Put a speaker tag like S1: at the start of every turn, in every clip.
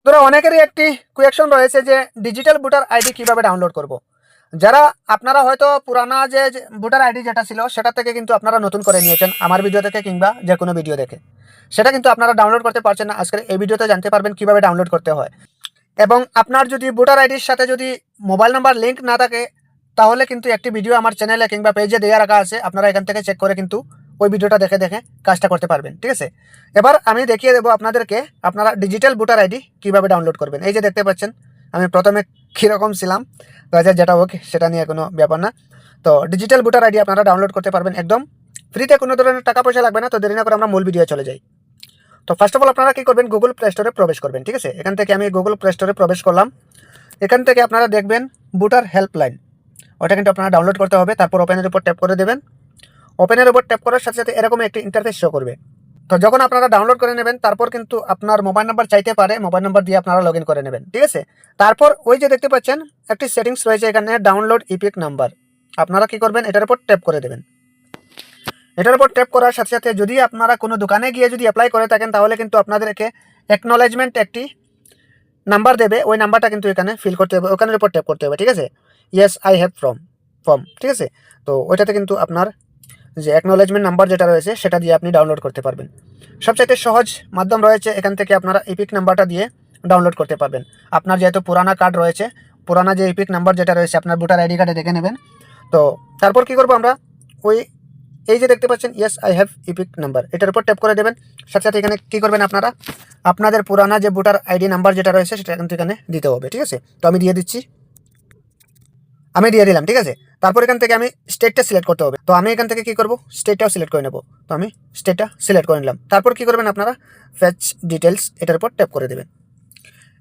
S1: ধরো অনেকেরই একটি কোয়েকশন রয়েছে যে ডিজিটাল ভোটার আইডি কিভাবে ডাউনলোড করব। যারা আপনারা হয়তো পুরানা যে ভোটার আইডি যেটা ছিল সেটা থেকে কিন্তু আপনারা নতুন করে নিয়েছেন আমার ভিডিও থেকে কিংবা যে কোনো ভিডিও দেখে, সেটা কিন্তু আপনারা ডাউনলোড করতে পারছেন না। আজকের এই ভিডিওতে জানতে পারবেন কিভাবে ডাউনলোড করতে হয়। এবং আপনার যদি ভোটার আইডির সাথে যদি মোবাইল নাম্বার লিঙ্ক না থাকে, তাহলে কিন্তু একটি ভিডিও আমার চ্যানেলে কিংবা পেজে দেওয়া রাখা আছে, আপনারা এখান থেকে চেক করে কিন্তু ওই ভিডিওটা দেখে দেখে কাজটা করতে পারবেন। ঠিক আছে, এবার আমি দেখিয়ে দেবো আপনাদেরকে আপনারা ডিজিটাল ভোটার আইডি কীভাবে ডাউনলোড করবেন। এই যে দেখতে পাচ্ছেন আমি প্রথমে কীরকম ছিলাম, তো যেটা হোক সেটা নিয়ে কোনো ব্যাপার না। তো ডিজিটাল ভোটার আইডি আপনারা ডাউনলোড করতে পারবেন একদম ফ্রিতে, কোনো ধরনের টাকা পয়সা লাগবে না। তো দেরি না করে আমরা মূল ভিডিও চলে যাই। তো ফার্স্ট অফ অল আপনারা কী করবেন, গুগল প্লে স্টোরে প্রবেশ করবেন। ঠিক আছে, এখান থেকে আমি গুগল প্লে স্টোরে প্রবেশ করলাম। এখান থেকে আপনারা দেখবেন ভোটার হেল্পলাইন, ওটা কিন্তু আপনারা ডাউনলোড করতে হবে। তারপর ওপেনের উপর ট্যাপ করে দেবেন। ওপেনের উপর ট্যাপ করার সাথে সাথে এরকম একটি ইন্টারফেস শো করবে। তো যখন আপনারা ডাউনলোড করে নেবেন তারপর কিন্তু আপনার মোবাইল নাম্বার চাইতে পারে, মোবাইল নাম্বার দিয়ে আপনারা লগ ইন করে নেবেন। ঠিক আছে, তারপর ওই যে দেখতে পাচ্ছেন একটি সেটিংস রয়েছে এখানে ডাউনলোড ইপিক নাম্বার, আপনারা কি করবেন এটার উপর ট্যাপ করে দেবেন। এটার উপর ট্যাপ করার সাথে সাথে যদি আপনারা কোনো দোকানে গিয়ে যদি অ্যাপ্লাই করে থাকেন তাহলে কিন্তু আপনাদেরকে অ্যাকনোলেজমেন্ট একটি নাম্বার দেবে, ওই নাম্বারটা কিন্তু এখানে ফিল করতে হবে, ওখানের উপর ট্যাপ করতে হবে। ঠিক আছে, ইয়েস আই হ্যাভ ফর্ম। ঠিক আছে, তো ওইটাতে কিন্তু আপনার যে অ্যাকনোলেজমেন্ট নাম্বার যেটা রয়েছে সেটা দিয়ে আপনি ডাউনলোড করতে পারবেন। সবচাইতে সহজ মাধ্যম রয়েছে, এখান থেকে আপনারা ইপিক নাম্বারটা দিয়ে ডাউনলোড করতে পারবেন। আপনার যেহেতু পুরানা কার্ড রয়েছে, পুরানা যে ইপিক নাম্বার যেটা রয়েছে আপনার ভোটার আইডি কার্ডে দেখে নেবেন। তো তারপর কি করবো আমরা, ওই এই যে দেখতে পাচ্ছেন yes I have epic number, এটার উপর ট্যাপ করে দেবেন। সাথে সাথে এখানে কী করবেন আপনারা আপনাদের পুরানা যে ভোটার আইডি নাম্বার যেটা রয়েছে সেটা কিন্তু এখানে দিতে হবে। ঠিক আছে, তো আমি দিয়ে দিচ্ছি, আমি দিয়ে দিলাম। ঠিক আছে, তারপর এখান থেকে আমি স্টেটটা সিলেক্ট করতে হবে। তো আমি এখান থেকে কি করব, স্টেটটাও সিলেক্ট করে নেব। তো আমি স্টেটটা সিলেক্ট করে নিলাম। তারপর কি করবেন আপনারা ফেচ ডিটেলস, এটার উপর ট্যাপ করে দেবেন।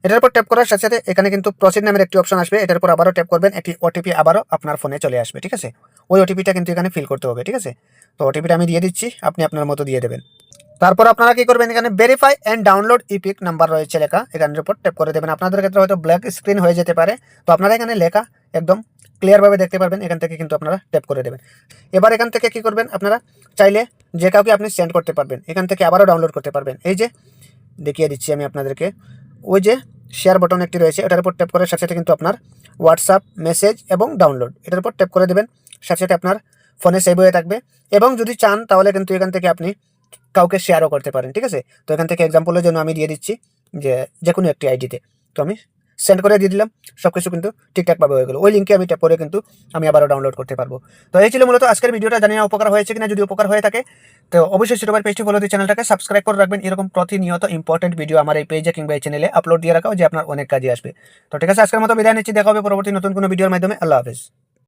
S1: এটার উপর ট্যাপ করার সাথে সাথে এখানে কিন্তু প্রসিড নামের একটি অপশন আসবে, এটার উপর আবারও ট্যাপ করবেন, একটি ওটিপি আবারও আপনার ফোনে চলে আসবে। ঠিক আছে, ওই ওটিপিটা কিন্তু এখানে ফিল করতে হবে। ঠিক আছে, তো ওটিপিটা আমি দিয়ে দিচ্ছি, আপনি আপনার মতো দিয়ে দেবেন। তারপর আপনারা কি করবেন, এখানে verify and download epic number রয়েছে লেখা, এখানের উপর ট্যাপ করে দেবেন। আপনাদের ক্ষেত্রে হয়তো ব্ল্যাক স্ক্রিন হয়ে যেতে পারে, তো আপনারা এখানে লেখা একদম ক্লিয়ারভাবে দেখতে পারবেন, এখান থেকে কিন্তু আপনারা ট্যাপ করে দেবেন। এবার এখান থেকে কি করবেন, আপনারা চাইলে যে কাউকে আপনি সেন্ড করতে পারবেন, এখান থেকে আবারও ডাউনলোড করতে পারবেন। এই যে দেখিয়ে দিচ্ছি আমি আপনাদেরকে, ওই যে শেয়ার বাটন একটি রয়েছে, এটার উপর ট্যাপ করার সাথে সাথে কিন্তু আপনার হোয়াটসঅ্যাপ মেসেজ এবং ডাউনলোড, এটার উপর ট্যাপ করে দেবেন। সাথে সাথে আপনার ফোনে সেভ হয়ে থাকবে, এবং যদি চান তাহলে কিন্তু এখান থেকে আপনি কাউকে শেয়ারও করতে পারেন। ঠিক আছে, তো এখান থেকে এক্সাম্পলের জন্য আমি দিয়ে দিচ্ছি যে কোনো একটি আইডিতে, তো আমি সেন্ড করে দিয়ে দিলাম। সব কিছু কিন্তু ঠিকঠাকভাবে হয়ে গেলো। ওই লিঙ্কে আমি ট্যাপ করে কিন্তু আমি আবারও ডাউনলোড করতে পারবো। তো এই ছিল মূলত আজকের ভিডিওটা, জানি না উপকার হয়েছে কিনা। যদি উপকার হয়ে থাকে তো অবশ্যই ছোটবার পেজটি ফলো দিয়ে চ্যানেলটাকে সাবস্ক্রাইব করে রাখবেন। এরকম প্রতিনিয়ত ইম্পর্টেন্ট ভিডিও আমার এই পেজে কিংবা এই চ্যানেলে আপলোড দিয়ে রাখাও, যে আপনার অনেক কাজে আসবে। তো ঠিক আছে, আজকের মতো বিদায় নিচ্ছি, দেখা হবে পরবর্তী নতুন কোনো ভিডিওর মাধ্যমে। আল্লাহ হাফেজ।